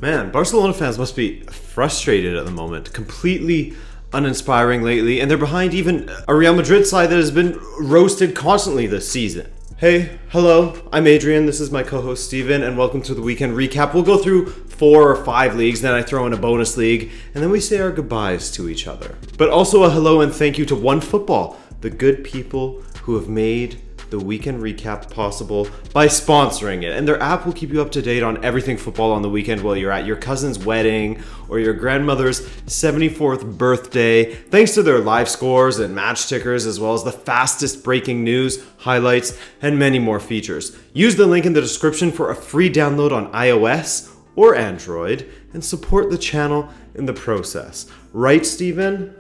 Man, Barcelona fans must be frustrated at the moment. Completely uninspiring lately, and they're behind even a Real Madrid side that has been roasted constantly this season. Hey, hello, I'm Adrian, this is my co-host Steven, and welcome to the weekend recap. We'll go through 4 or 5 leagues, then I throw in a bonus league, and then we say our goodbyes to each other. But also a hello and thank you to OneFootball, the good people who have made the weekend recap possible by sponsoring it. And their app will keep you up to date on everything football on the weekend while you're at your cousin's wedding or your grandmother's 74th birthday, thanks to their live scores and match tickers, as well as the fastest breaking news, highlights, and many more features. Use the link in the description for a free download on iOS or Android and support the channel in the process. Right, Steven?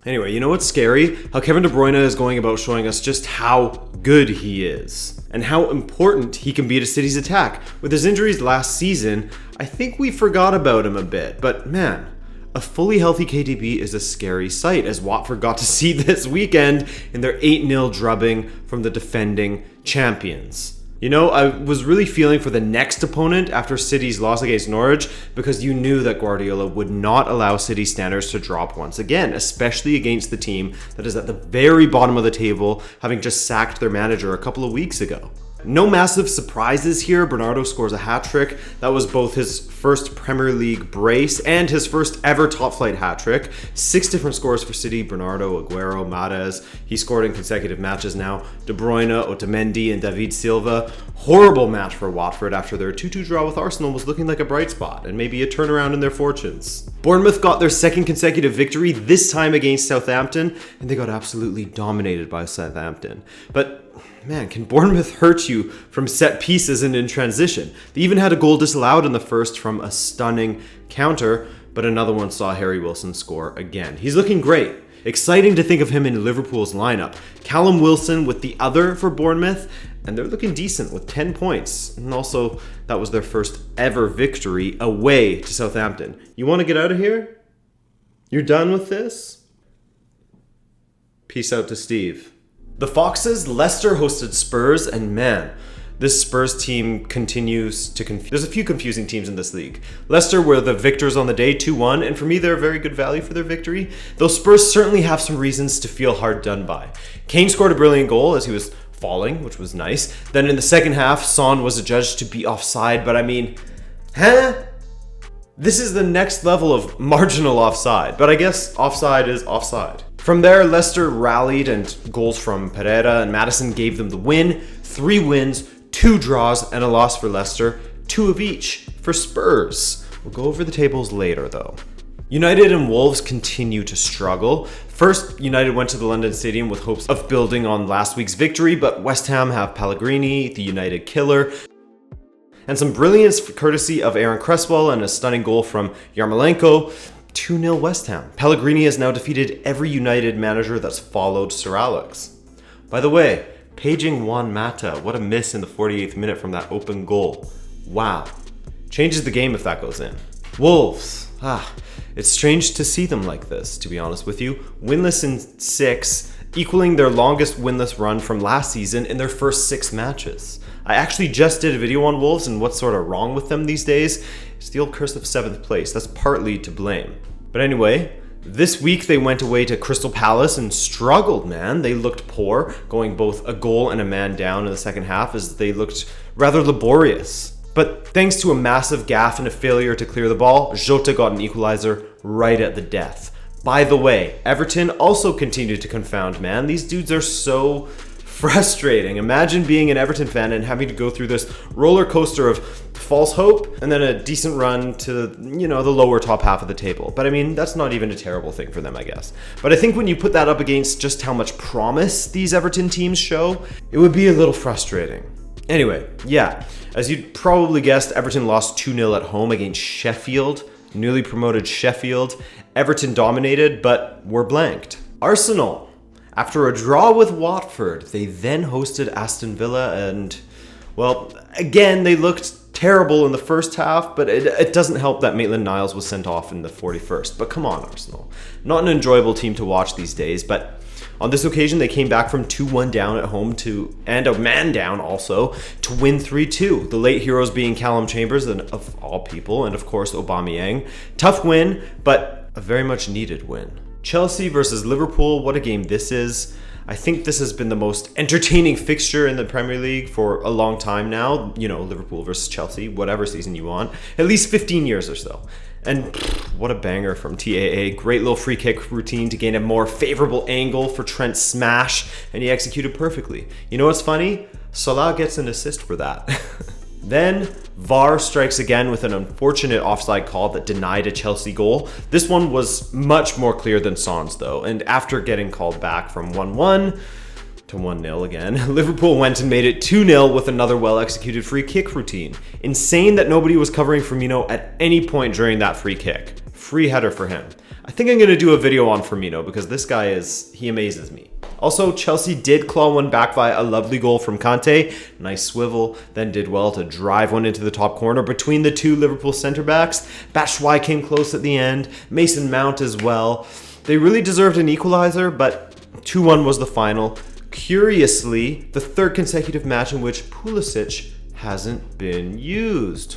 Anyway, you know what's scary? How Kevin De Bruyne is going about showing us just how good he is and how important he can be to City's attack. With his injuries last season, I think we forgot about him a bit, but man, a fully healthy KDB is a scary sight, as Watford got to see this weekend in their 8-0 drubbing from the defending champions. You know, I was really feeling for the next opponent after City's loss against Norwich, because you knew that Guardiola would not allow City standards to drop once again, especially against the team that is at the very bottom of the table, having just sacked their manager a couple of weeks ago. No massive surprises here. Bernardo scores a hat-trick. That was both his first Premier League brace and his first ever top-flight hat-trick. 6 different scores for City: Bernardo, Aguero, Mahrez. He scored in consecutive matches now. De Bruyne, Otamendi, and David Silva. Horrible match for Watford after their 2-2 draw with Arsenal was looking like a bright spot and maybe a turnaround in their fortunes. Bournemouth got their second consecutive victory, this time against Southampton, and they got absolutely dominated by Southampton. But man, can Bournemouth hurt you from set pieces and in transition? They even had a goal disallowed in the first from a stunning counter, but another one saw Harry Wilson score again. He's looking great. Exciting to think of him in Liverpool's lineup. Callum Wilson with the other for Bournemouth, and they're looking decent with 10 points. And also, that was their first ever victory away to Southampton. You want to get out of here? You're done with this? Peace out to Steve. The Foxes, Leicester hosted Spurs, and man, this Spurs team continues to confuse. There's a few confusing teams in this league. Leicester were the victors on the day, 2-1, and for me, they're a very good value for their victory, though Spurs certainly have some reasons to feel hard done by. Kane scored a brilliant goal as he was falling, which was nice. Then in the second half, Son was adjudged to be offside, but I mean, this is the next level of marginal offside, but I guess offside is offside. From there, Leicester rallied, and goals from Pereira and Maddison gave them the win. 3 wins, 2 draws, and a loss for Leicester. 2 of each for Spurs. We'll go over the tables later, though. United and Wolves continue to struggle. First, United went to the London Stadium with hopes of building on last week's victory, but West Ham have Pellegrini, the United killer, and some brilliance courtesy of Aaron Cresswell and a stunning goal from Yarmolenko. 2-0 West Ham. Pellegrini has now defeated every United manager that's followed Sir Alex. By the way, paging Juan Mata. What a miss in the 48th minute from that open goal. Wow. Changes the game if that goes in. Wolves. It's strange to see them like this, to be honest with you. Winless in 6, equaling their longest winless run from last season in their first 6 matches. I actually just did a video on Wolves and what's sort of wrong with them these days. It's the old curse of 7th place. That's partly to blame. But anyway, this week they went away to Crystal Palace and struggled, man. They looked poor, going both a goal and a man down in the second half as they looked rather laborious. But thanks to a massive gaffe and a failure to clear the ball, Jota got an equalizer right at the death. By the way, Everton also continued to confound, man. These dudes are so frustrating. Imagine being an Everton fan and having to go through this roller coaster of false hope and then a decent run to, the lower top half of the table. But I mean, that's not even a terrible thing for them, I guess. But I think when you put that up against just how much promise these Everton teams show, it would be a little frustrating. Anyway, yeah, as you'd probably guessed, Everton lost 2-0 at home against Sheffield, newly promoted Sheffield. Everton dominated, but were blanked. Arsenal. After a draw with Watford, they then hosted Aston Villa and, well, again, they looked terrible in the first half, but it doesn't help that Maitland-Niles was sent off in the 41st. But come on, Arsenal. Not an enjoyable team to watch these days, but On this occasion, they came back from 2-1 down at home and a man down also to win 3-2. The late heroes being Callum Chambers, and of all people, and of course Aubameyang. Tough win, but a very much needed win. Chelsea versus Liverpool, what a game this is. I think this has been the most entertaining fixture in the Premier League for a long time now. You know, Liverpool versus Chelsea, whatever season you want. At least 15 years or so. And what a banger from TAA. Great little free kick routine to gain a more favorable angle for Trent's smash, and he executed perfectly. You know what's funny? Salah gets an assist for that. Then VAR strikes again with an unfortunate offside call that denied a Chelsea goal. This one was much more clear than Son's though, and after getting called back from 1-1 to 1-0 again, Liverpool went and made it 2-0 with another well-executed free kick routine. Insane that nobody was covering Firmino at any point during that free kick. Free header for him. I think I'm going to do a video on Firmino because this guy he amazes me. Also, Chelsea did claw one back via a lovely goal from Kante. Nice swivel, then did well to drive one into the top corner between the two Liverpool centre-backs. Batshuayi came close at the end, Mason Mount as well. They really deserved an equalizer, but 2-1 was the final. Curiously, the third consecutive match in which Pulisic hasn't been used.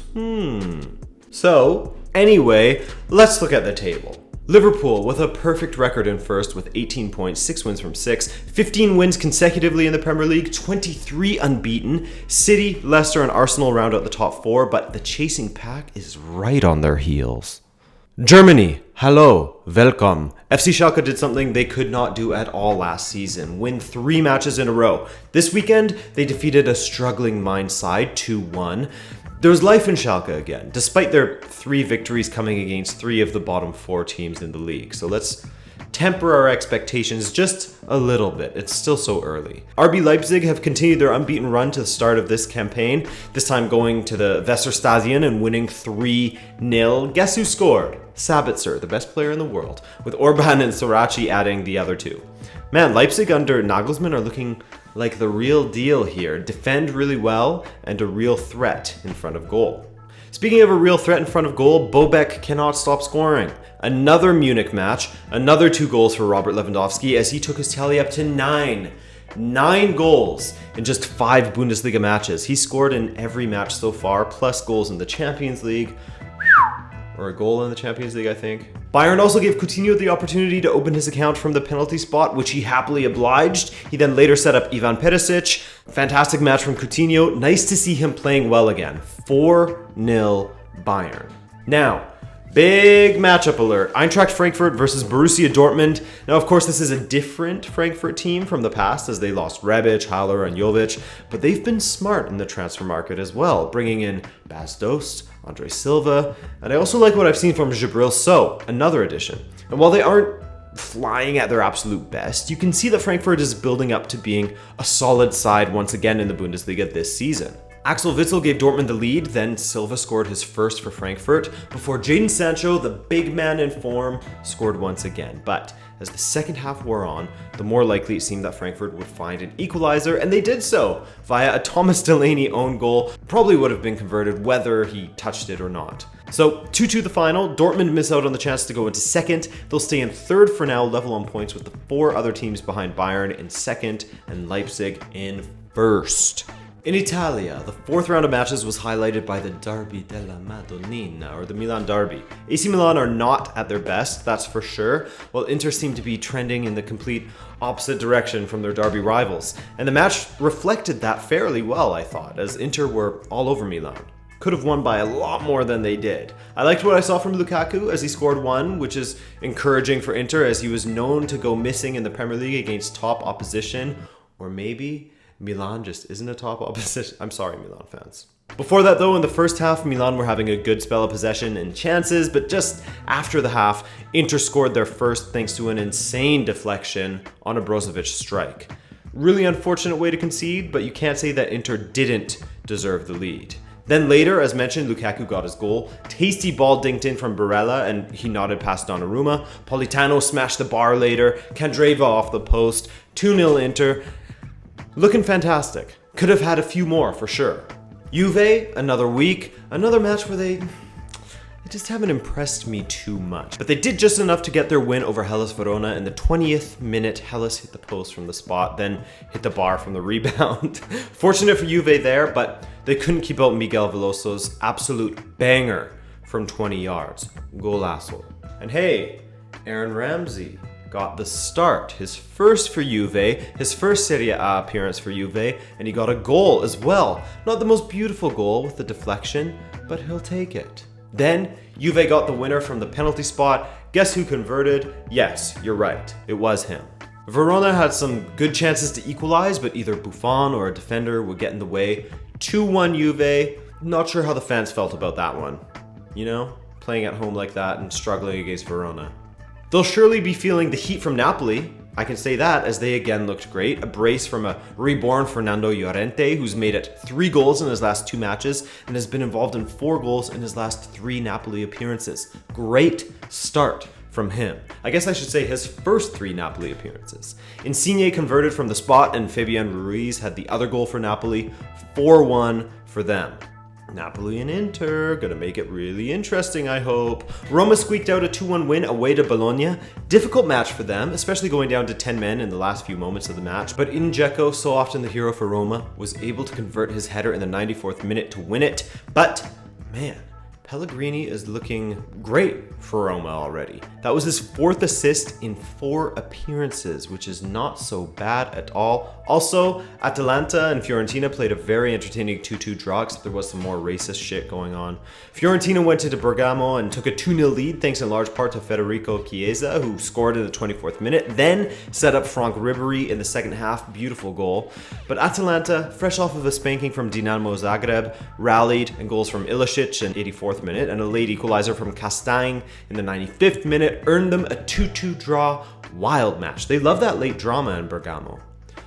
So, anyway, let's look at the table. Liverpool with a perfect record in first with 18 points, 6 wins from 6, 15 wins consecutively in the Premier League, 23 unbeaten. City, Leicester, and Arsenal round out the top 4, but the chasing pack is right on their heels. Germany, hello, welcome. FC Schalke did something they could not do at all last season, win 3 matches in a row. This weekend, they defeated a struggling Mainz side 2-1. There was life in Schalke again, despite their 3 victories coming against 3 of the bottom 4 teams in the league. So let's temper our expectations just a little bit. It's still so early. RB Leipzig have continued their unbeaten run to the start of this campaign, this time going to the Weserstadion and winning 3-0. Guess who scored? Sabitzer, the best player in the world, with Orban and Sorachi adding the other 2. Man, Leipzig under Nagelsmann are looking like the real deal here. Defend really well and a real threat in front of goal. Speaking of a real threat in front of goal, Bobek cannot stop scoring. Another Munich match, another 2 goals for Robert Lewandowski as he took his tally up to 9. 9 goals in just 5 Bundesliga matches. He scored in every match so far, plus goals in the Champions League. Or a goal in the Champions League, I think. Bayern also gave Coutinho the opportunity to open his account from the penalty spot, which he happily obliged. He then later set up Ivan Perisic. Fantastic match from Coutinho. Nice to see him playing well again. 4-0 Bayern. Now, big matchup alert. Eintracht Frankfurt versus Borussia Dortmund. Now, of course, this is a different Frankfurt team from the past as they lost Rebic, Haller, and Jovic, but they've been smart in the transfer market as well, bringing in Bas Dost, Andre Silva, and I also like what I've seen from Djibril Sow, another addition. And while they aren't flying at their absolute best, you can see that Frankfurt is building up to being a solid side once again in the Bundesliga this season. Axel Witsel gave Dortmund the lead, then Silva scored his first for Frankfurt, before Jadon Sancho, the big man in form, scored once again. But as the second half wore on, the more likely it seemed that Frankfurt would find an equalizer, and they did so via a Thomas Delaney own goal. Probably would have been converted whether he touched it or not. So 2-2 the final. Dortmund miss out on the chance to go into second. They'll stay in third for now, level on points with the 4 other teams behind Bayern in second and Leipzig in first. In Italia, the 4th round of matches was highlighted by the Derby della Madonnina, or the Milan Derby. AC Milan are not at their best, that's for sure, while Inter seemed to be trending in the complete opposite direction from their Derby rivals. And the match reflected that fairly well, I thought, as Inter were all over Milan. Could have won by a lot more than they did. I liked what I saw from Lukaku as he scored 1, which is encouraging for Inter as he was known to go missing in the Premier League against top opposition, or maybe Milan just isn't a top opposition. I'm sorry, Milan fans. Before that though, in the first half, Milan were having a good spell of possession and chances, but just after the half, Inter scored their first thanks to an insane deflection on a Brozovic strike. Really unfortunate way to concede, but you can't say that Inter didn't deserve the lead. Then later, as mentioned, Lukaku got his goal. Tasty ball dinked in from Barella and he nodded past Donnarumma. Politano smashed the bar later. Candreva off the post. 2-0 Inter. Looking fantastic. Could have had a few more for sure. Juve, another week, another match where it they just haven't impressed me too much. But they did just enough to get their win over Hellas Verona. In the 20th minute, Hellas hit the post from the spot, then hit the bar from the rebound. Fortunate for Juve there, but they couldn't keep out Miguel Veloso's absolute banger from 20 yards. Golazo. And hey, Aaron Ramsey got the start, his first for Juve, his first Serie A appearance for Juve, and he got a goal as well. Not the most beautiful goal with the deflection, but he'll take it. Then, Juve got the winner from the penalty spot. Guess who converted? Yes, you're right, it was him. Verona had some good chances to equalize, but either Buffon or a defender would get in the way. 2-1 Juve. Not sure how the fans felt about that one. You know, playing at home like that and struggling against Verona. They'll surely be feeling the heat from Napoli. I can say that, as they again looked great. A brace from a reborn Fernando Llorente, who's made it 3 goals in his last 2 matches and has been involved in 4 goals in his last 3 Napoli appearances. Great start from him. I guess I should say his first 3 Napoli appearances. Insigne converted from the spot, and Fabian Ruiz had the other goal for Napoli. 4-1 for them. Napoli and Inter, gonna make it really interesting, I hope. Roma squeaked out a 2-1 win away to Bologna. Difficult match for them, especially going down to 10 men in the last few moments of the match. But Dzeko, so often the hero for Roma, was able to convert his header in the 94th minute to win it. But, man, Pellegrini is looking great for Roma already. That was his 4th assist in 4 appearances, which is not so bad at all. Also, Atalanta and Fiorentina played a very entertaining 2-2 draw, except there was some more racist shit going on. Fiorentina went into Bergamo and took a 2-0 lead, thanks in large part to Federico Chiesa, who scored in the 24th minute, then set up Franck Ribéry in the second half. Beautiful goal. But Atalanta, fresh off of a spanking from Dinamo Zagreb, rallied, and goals from Ilicic in 84th minute and a late equalizer from Castagne in the 95th minute earned them a 2-2 draw. Wild match. They love that late drama in Bergamo.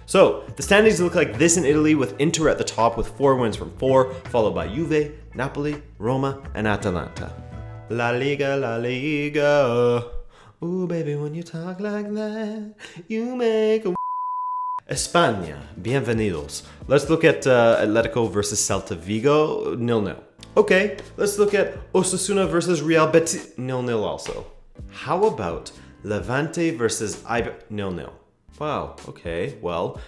So, the standings look like this in Italy, with Inter at the top with 4 wins from 4, followed by Juve, Napoli, Roma, and Atalanta. La Liga, La Liga. Ooh, baby, when you talk like that, you make a... España, bienvenidos. Let's look at Atletico versus Celta Vigo, 0-0. Okay, let's look at Osasuna versus Real Betis, 0-0 also. How about Levante versus Eibar, 0-0. Wow, okay, well,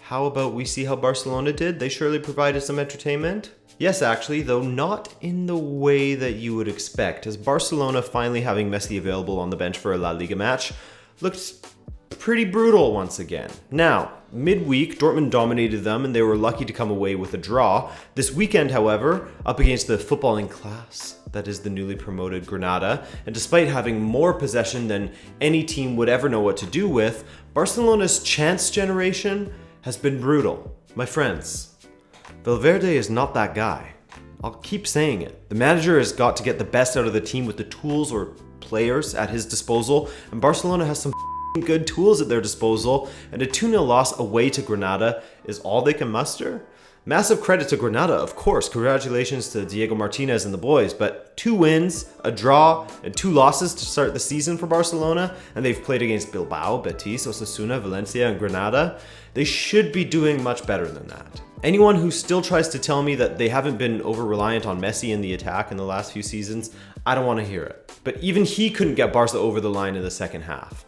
how about we see how Barcelona did? They surely provided some entertainment. Yes, actually, though not in the way that you would expect, as Barcelona, finally having Messi available on the bench for a La Liga match, looked pretty brutal once again. Now, midweek, Dortmund dominated them and they were lucky to come away with a draw. This weekend, however, up against the footballing class, that is the newly promoted Granada, and despite having more possession than any team would ever know what to do with, Barcelona's chance generation has been brutal. My friends, Valverde is not that guy. I'll keep saying it. The manager has got to get the best out of the team with the tools or players at his disposal, and Barcelona has some good tools at their disposal, and a 2-0 loss away to Granada is all they can muster. Massive credit to Granada, of course. Congratulations to Diego Martinez and the boys, but 2 wins, a draw, and 2 losses to start the season for Barcelona, and they've played against Bilbao, Betis, Osasuna, Valencia, and Granada. They should be doing much better than that. Anyone who still tries to tell me that they haven't been over-reliant on Messi in the attack in the last few seasons, I don't want to hear it. But even he couldn't get Barca over the line in the second half.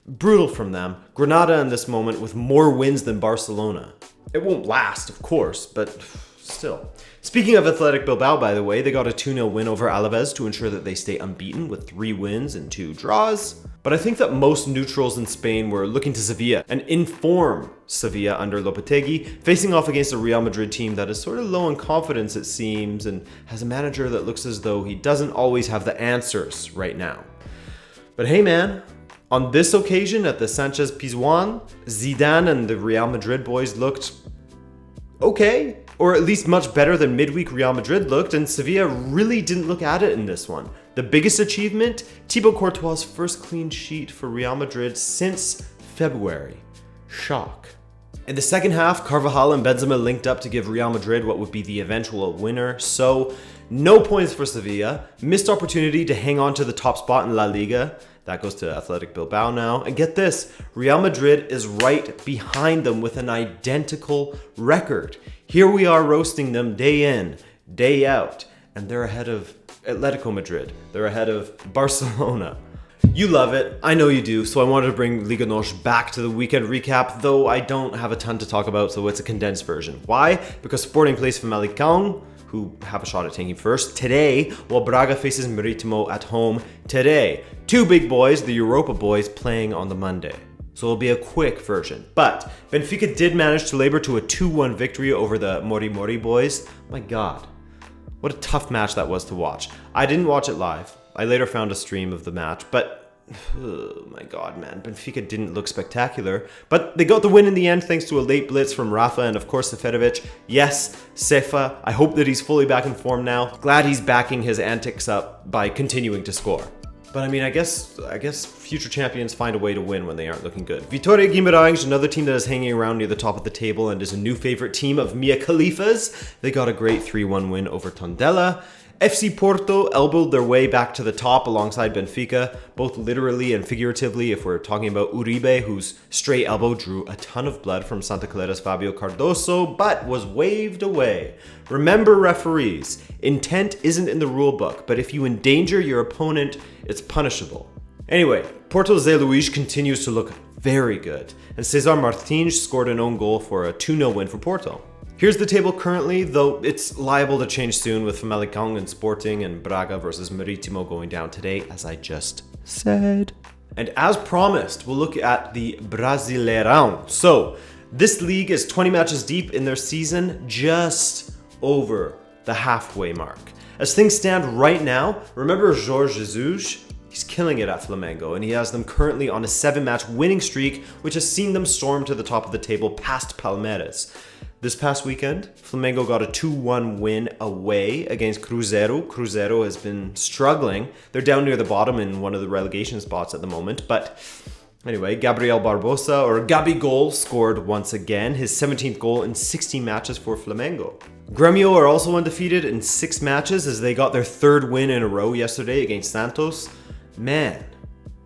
Brutal from them. Granada in this moment with more wins than Barcelona. It won't last, of course, but still. Speaking of Athletic Bilbao, by the way, they got a 2-0 win over Alaves to ensure that they stay unbeaten with 3 wins and 2 draws. But I think that most neutrals in Spain were looking to Sevilla, and in-form Sevilla under Lopetegui, facing off against a Real Madrid team that is sort of low in confidence, it seems, and has a manager that looks as though he doesn't always have the answers right now. But hey man, on this occasion at the Sanchez Pizjuan, Zidane and the Real Madrid boys looked okay, or at least much better than midweek Real Madrid looked, and Sevilla really didn't look at it in this one. The biggest achievement, Thibaut Courtois' first clean sheet for Real Madrid since February. Shock. In the second half, Carvajal and Benzema linked up to give Real Madrid what would be the eventual winner, so no points for Sevilla, missed opportunity to hang on to the top spot in La Liga. That goes to Athletic Bilbao now. And get this, Real Madrid is right behind them with an identical record. Here we are roasting them day in, day out, and they're ahead of Atletico Madrid. They're ahead of Barcelona. You love it, I know you do, so I wanted to bring Liga NOS back to the weekend recap, though I don't have a ton to talk about, so it's a condensed version. Why? Because Sporting plays Famalicão, who have a shot at taking first today, while Braga faces Maritimo at home today. Two big boys, the Europa boys, playing on the Monday. So it'll be a quick version. But Benfica did manage to labor to a 2-1 victory over the Mori Mori boys. My God, what a tough match that was to watch. I didn't watch it live. I later found a stream of the match, but oh my God, man, Benfica didn't look spectacular. But they got the win in the end thanks to a late blitz from Rafa and of course Seferovic. Yes, Sefa, I hope that he's fully back in form now. Glad he's backing his antics up by continuing to score. But I mean, I guess future champions find a way to win when they aren't looking good. Vitória Guimarães, another team that is hanging around near the top of the table and is a new favorite team of Mia Khalifa's. They got a great 3-1 win over Tondela. FC Porto elbowed their way back to the top alongside Benfica, both literally and figuratively if we're talking about Uribe, whose stray elbow drew a ton of blood from Santa Clara's Fabio Cardoso, but was waved away. Remember, referees, intent isn't in the rule book, but if you endanger your opponent, it's punishable. Anyway, Porto's Zé Luís continues to look very good, and Cesar Martins scored an own goal for a 2-0 win for Porto. Here's the table currently, though it's liable to change soon with Famalicão and Sporting and Braga versus Maritimo going down today, as I just said. And as promised, we'll look at the Brasileirão. So, this league is 20 matches deep in their season, just over the halfway mark. As things stand right now, remember Jorge Jesus? He's killing it at Flamengo, and he has them currently on a 7-match winning streak, which has seen them storm to the top of the table past Palmeiras. This past weekend, Flamengo got a 2-1 win away against Cruzeiro. Cruzeiro has been struggling. They're down near the bottom in one of the relegation spots at the moment. But anyway, Gabriel Barbosa, or Gabigol, scored once again, his 17th goal in 16 matches for Flamengo. Grêmio are also undefeated in 6 matches as they got their 3rd win in a row yesterday against Santos. Man,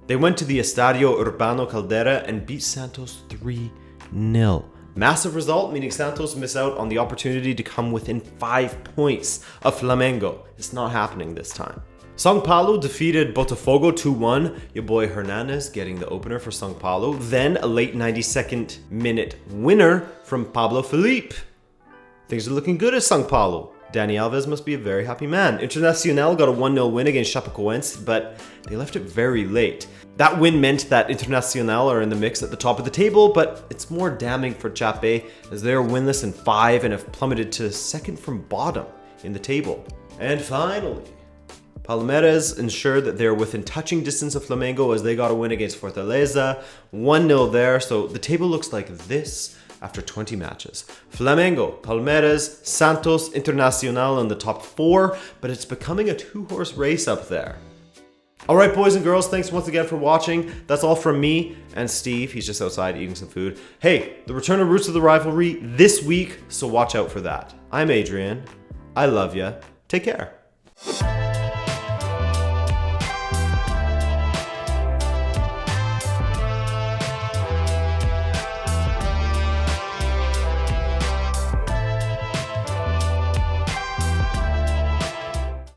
they went to the Estadio Urbano Caldeira and beat Santos 3-0. Massive result, meaning Santos miss out on the opportunity to come within 5 points of Flamengo. It's not happening this time. São Paulo defeated Botafogo 2-1. Your boy Hernandez getting the opener for São Paulo. Then a late 92nd minute winner from Pablo Felipe. Things are looking good at São Paulo. Dani Alves must be a very happy man. Internacional got a 1-0 win against Chapecoense, but they left it very late. That win meant that Internacional are in the mix at the top of the table, but it's more damning for Chape as they are winless in 5 and have plummeted to 2nd from bottom in the table. And finally, Palmeiras ensured that they're within touching distance of Flamengo as they got a win against Fortaleza. 1-0 there, so the table looks like this after 20 matches. Flamengo, Palmeiras, Santos, Internacional in the top 4, but it's becoming a 2-horse race up there. Alright boys and girls, thanks once again for watching. That's all from me and Steve. He's just outside eating some food. Hey, the return of Roots of the Rivalry this week, so watch out for that. I'm Adrian. I love ya. Take care.